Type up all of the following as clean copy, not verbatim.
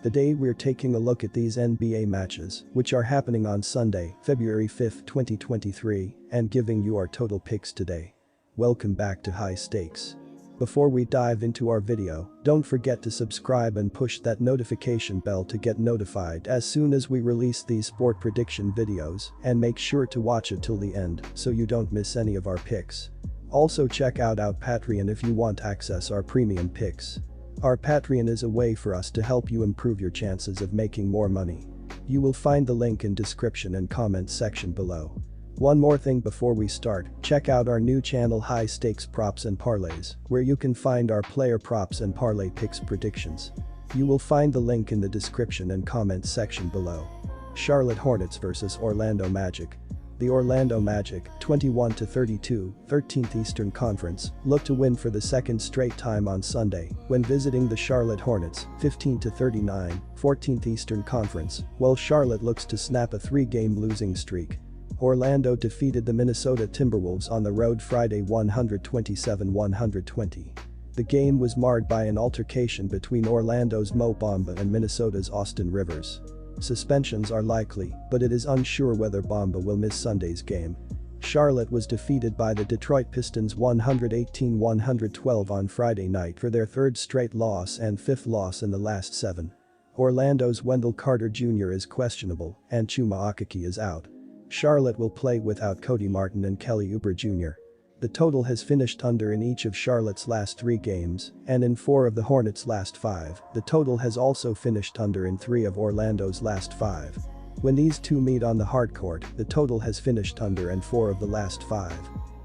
Today we're taking a look at these NBA matches, which are happening on Sunday, February 5, 2023, and giving you our total picks today. Welcome back to High Stakes. Before we dive into our video, don't forget to subscribe and push that notification bell to get notified as soon as we release these sport prediction videos, and make sure to watch it till the end so you don't miss any of our picks. Also check out our Patreon if you want to access our premium picks. Our Patreon is a way for us to help you improve your chances of making more money. You will find the link in description and comments section below. One more thing before we start, check out our new channel High Stakes Props and Parlays, where you can find our player props and parlay picks predictions. You will find the link in the description and comments section below. Charlotte Hornets vs Orlando Magic. The Orlando Magic, 21-32, 13th Eastern Conference, look to win for the second straight time on Sunday when visiting the Charlotte Hornets, 15-39, 14th Eastern Conference, while Charlotte looks to snap a three-game losing streak. Orlando defeated the Minnesota Timberwolves on the road Friday 127-120. The game was marred by an altercation between Orlando's Mo Bamba and Minnesota's Austin Rivers. Suspensions are likely, but it is unsure whether Bamba will miss Sunday's game. Charlotte was defeated by the Detroit Pistons 118-112 on Friday night for their third straight loss and fifth loss in the last 7. Orlando's Wendell Carter Jr. is questionable and Chuma Okeke is out. Charlotte will play without Cody Martin and Kelly Oubre Jr. The total has finished under in each of Charlotte's last 3 games, and in 4 of the Hornets' last 5, the total has also finished under in 3 of Orlando's last 5. When these two meet on the hardcourt, the total has finished under in 4 of the last 5.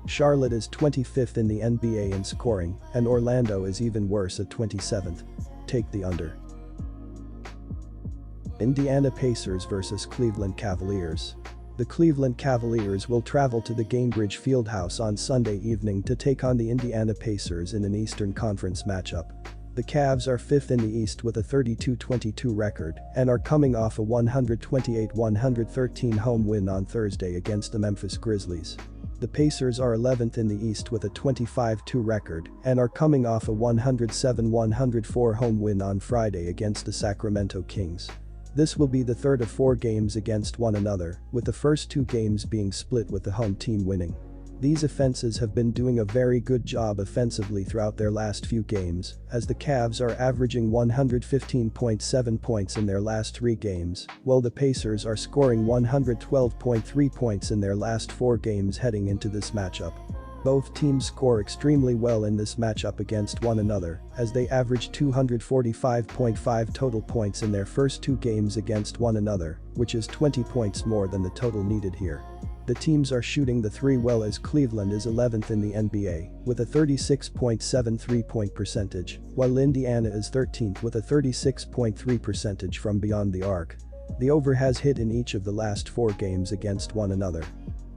Charlotte is 25th in the NBA in scoring, and Orlando is even worse at 27th. Take the under. Indiana Pacers vs Cleveland Cavaliers. The Cleveland Cavaliers will travel to the Gainbridge Fieldhouse on Sunday evening to take on the Indiana Pacers in an Eastern Conference matchup. The Cavs are 5th in the East with a 32-22 record and are coming off a 128-113 home win on Thursday against the Memphis Grizzlies. The Pacers are 11th in the East with a 25-2 record and are coming off a 107-104 home win on Friday against the Sacramento Kings. This will be the third of 4 games against one another, with the first 2 games being split with the home team winning. These offenses have been doing a very good job offensively throughout their last few games, as the Cavs are averaging 115.7 points in their last 3 games, while the Pacers are scoring 112.3 points in their last 4 games heading into this matchup. Both teams score extremely well in this matchup against one another, as they average 245.5 total points in their first 2 games against one another, which is 20 points more than the total needed here. The teams are shooting the 3 well, as Cleveland is 11th in the NBA with a 36.7 three-point percentage, while Indiana is 13th with a 36.3 percentage from beyond the arc. The over has hit in each of the last 4 games against one another.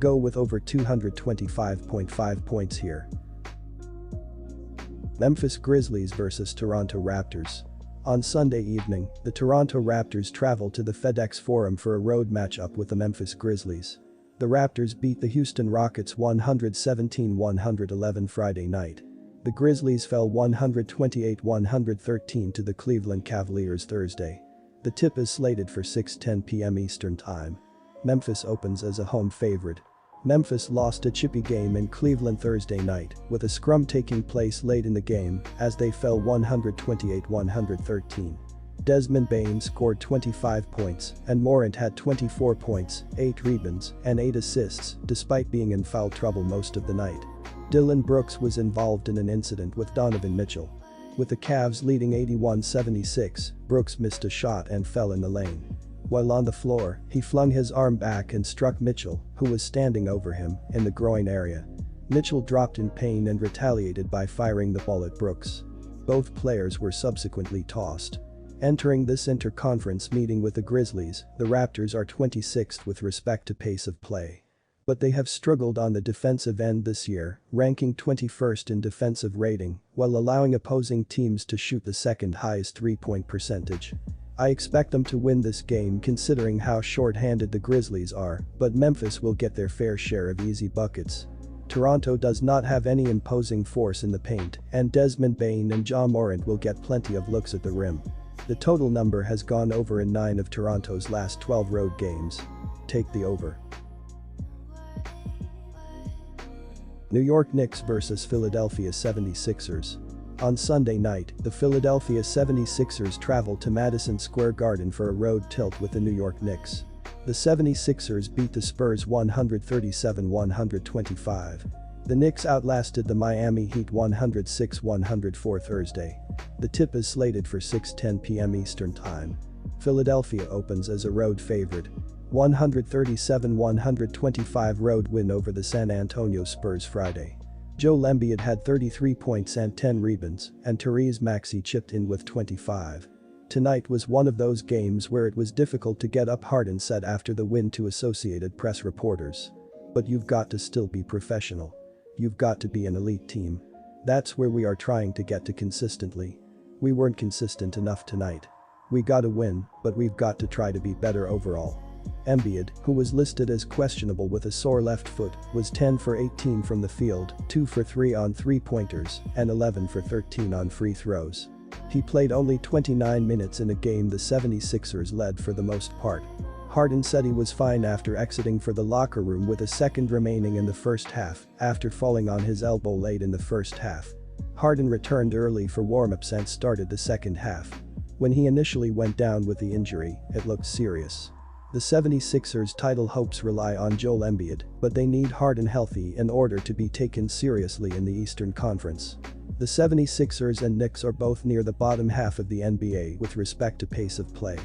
Go with over 225.5 points here. Memphis Grizzlies vs Toronto Raptors. On Sunday evening, the Toronto Raptors travel to the FedEx Forum for a road matchup with the Memphis Grizzlies. The Raptors beat the Houston Rockets 117-111 Friday night. The Grizzlies fell 128-113 to the Cleveland Cavaliers Thursday. The tip is slated for 6:10 p.m. Eastern Time. Memphis opens as a home favorite. Memphis lost a chippy game in Cleveland Thursday night, with a scrum taking place late in the game as they fell 128-113. Desmond Bane scored 25 points and Morant had 24 points, 8 rebounds, and 8 assists despite being in foul trouble most of the night. Dillon Brooks was involved in an incident with Donovan Mitchell. With the Cavs leading 81-76, Brooks missed a shot and fell in the lane. While on the floor, he flung his arm back and struck Mitchell, who was standing over him, in the groin area. Mitchell dropped in pain and retaliated by firing the ball at Brooks. Both players were subsequently tossed. Entering this interconference meeting with the Grizzlies, the Raptors are 26th with respect to pace of play. But they have struggled on the defensive end this year, ranking 21st in defensive rating, while allowing opposing teams to shoot the second highest three-point percentage. I expect them to win this game considering how short-handed the Grizzlies are, but Memphis will get their fair share of easy buckets. Toronto does not have any imposing force in the paint, and Desmond Bane and Ja Morant will get plenty of looks at the rim. The total number has gone over in 9 of Toronto's last 12 road games. Take the over. New York Knicks vs Philadelphia 76ers. On Sunday night, the Philadelphia 76ers traveled to Madison Square Garden for a road tilt with the New York Knicks. The 76ers beat the Spurs 137-125. The Knicks outlasted the Miami Heat 106-104 Thursday. The tip is slated for 6:10 p.m. Eastern Time. Philadelphia opens as a road favorite. 137-125 road win over the San Antonio Spurs Friday. Joel Embiid had 33 points and 10 rebounds, and Therese Maxey chipped in with 25. Tonight was one of those games where it was difficult to get up, Harden said after the win to Associated Press reporters. But you've got to still be professional. You've got to be an elite team. That's where we are trying to get to consistently. We weren't consistent enough tonight. We gotta win, but we've got to try to be better overall. Embiid, who was listed as questionable with a sore left foot, was 10 for 18 from the field, 2 for 3 on three-pointers, and 11 for 13 on free throws. He played only 29 minutes in a game the 76ers led for the most part. Harden said he was fine after exiting for the locker room with a second remaining in the first half, after falling on his elbow late in the first half. Harden returned early for warm-ups and started the second half. When he initially went down with the injury, it looked serious. The 76ers' title hopes rely on Joel Embiid, but they need Harden healthy in order to be taken seriously in the Eastern Conference. The 76ers and Knicks are both near the bottom half of the NBA with respect to pace of play.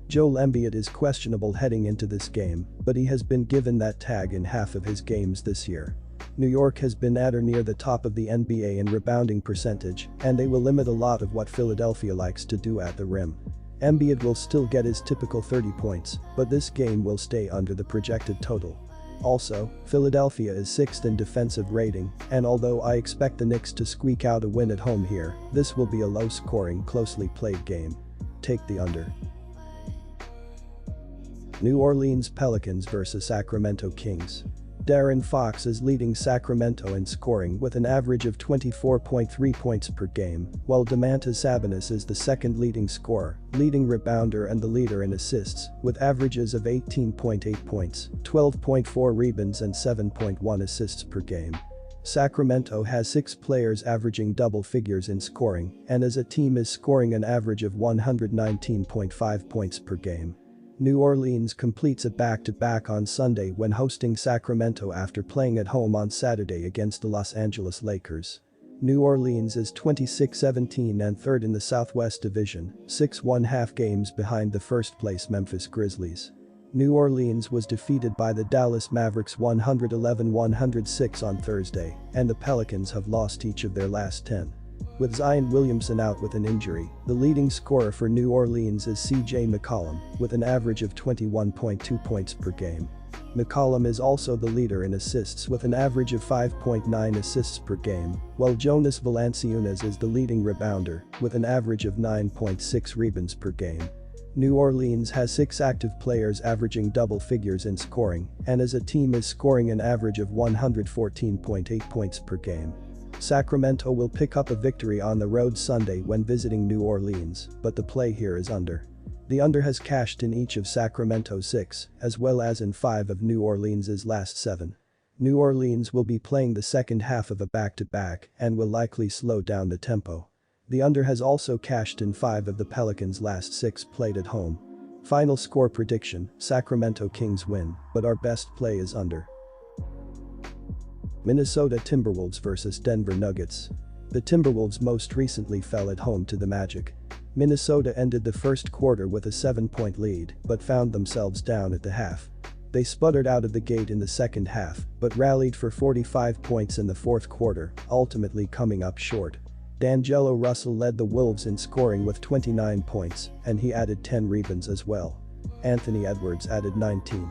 Joel Embiid is questionable heading into this game, but he has been given that tag in half of his games this year. New York has been at or near the top of the NBA in rebounding percentage, and they will limit a lot of what Philadelphia likes to do at the rim. Embiid will still get his typical 30 points, but this game will stay under the projected total. Also, Philadelphia is 6th in defensive rating, and although I expect the Knicks to squeak out a win at home here, this will be a low-scoring, closely played game. Take the under. New Orleans Pelicans vs Sacramento Kings. De'Aaron Fox is leading Sacramento in scoring with an average of 24.3 points per game, while Domantas Sabonis is the second leading scorer, leading rebounder and the leader in assists, with averages of 18.8 points, 12.4 rebounds and 7.1 assists per game. Sacramento has 6 players averaging double figures in scoring, and as a team is scoring an average of 119.5 points per game. New Orleans completes a back-to-back on Sunday when hosting Sacramento after playing at home on Saturday against the Los Angeles Lakers. New Orleans is 26-17 and third in the Southwest Division, 6.5 games behind the first-place Memphis Grizzlies. New Orleans was defeated by the Dallas Mavericks 111-106 on Thursday, and the Pelicans have lost each of their last 10. With Zion Williamson out with an injury, the leading scorer for New Orleans is CJ McCollum, with an average of 21.2 points per game. McCollum is also the leader in assists with an average of 5.9 assists per game, while Jonas Valanciunas is the leading rebounder, with an average of 9.6 rebounds per game. New Orleans has 6 active players averaging double figures in scoring, and as a team is scoring an average of 114.8 points per game. Sacramento will pick up a victory on the road Sunday when visiting New Orleans, but the play here is under. The under has cashed in each of Sacramento's 6, as well as in 5 of New Orleans' last 7. New Orleans will be playing the second half of a back-to-back and will likely slow down the tempo. The under has also cashed in 5 of the Pelicans' last 6 played at home. Final score prediction: Sacramento Kings win, but our best play is under. Minnesota Timberwolves vs Denver Nuggets. The Timberwolves most recently fell at home to the Magic. Minnesota ended the first quarter with a 7-point lead but found themselves down at the half. They sputtered out of the gate in the second half but rallied for 45 points in the fourth quarter, ultimately coming up short. D'Angelo Russell led the Wolves in scoring with 29 points, and he added 10 rebounds as well. Anthony Edwards added 19.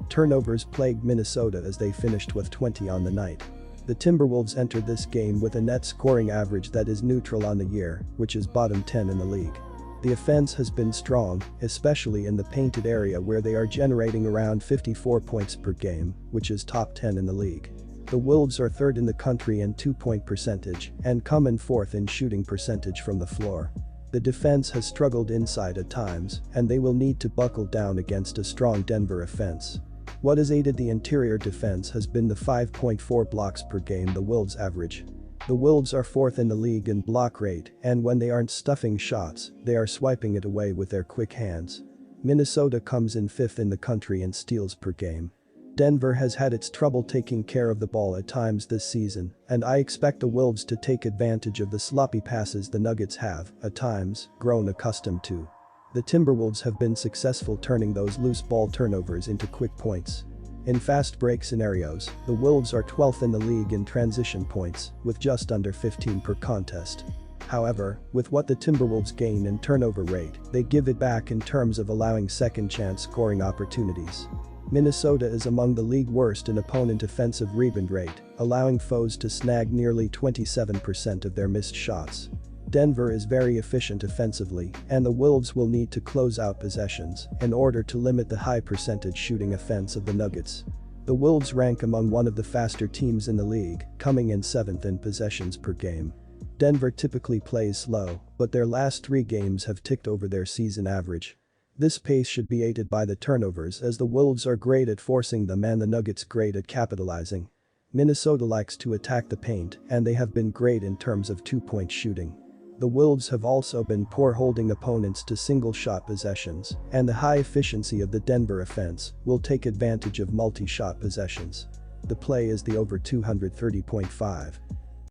Turnovers plagued Minnesota as they finished with 20 on the night. The Timberwolves entered this game with a net scoring average that is neutral on the year, which is bottom 10 in the league. The offense has been strong, especially in the painted area where they are generating around 54 points per game, which is top 10 in the league. The Wolves are third in the country in 2-point percentage and come in fourth in shooting percentage from the floor. The defense has struggled inside at times, and they will need to buckle down against a strong Denver offense. What has aided the interior defense has been the 5.4 blocks per game the Wolves average. The Wolves are 4th in the league in block rate, and when they aren't stuffing shots, they are swiping it away with their quick hands. Minnesota comes in 5th in the country in steals per game. Denver has had its trouble taking care of the ball at times this season, and I expect the Wolves to take advantage of the sloppy passes the Nuggets have, at times, grown accustomed to. The Timberwolves have been successful turning those loose ball turnovers into quick points. In fast break scenarios, the Wolves are 12th in the league in transition points, with just under 15 per contest. However, with what the Timberwolves gain in turnover rate, they give it back in terms of allowing second-chance scoring opportunities. Minnesota is among the league worst in opponent offensive rebound rate, allowing foes to snag nearly 27% of their missed shots. Denver is very efficient offensively, and the Wolves will need to close out possessions in order to limit the high percentage shooting offense of the Nuggets. The Wolves rank among one of the faster teams in the league, coming in 7th in possessions per game. Denver typically plays slow, but their last 3 games have ticked over their season average. This pace should be aided by the turnovers as the Wolves are great at forcing them and the Nuggets great at capitalizing. Minnesota likes to attack the paint, and they have been great in terms of 2-point shooting. The Wolves have also been poor holding opponents to single-shot possessions, and the high efficiency of the Denver offense will take advantage of multi-shot possessions. The play is the over 230.5.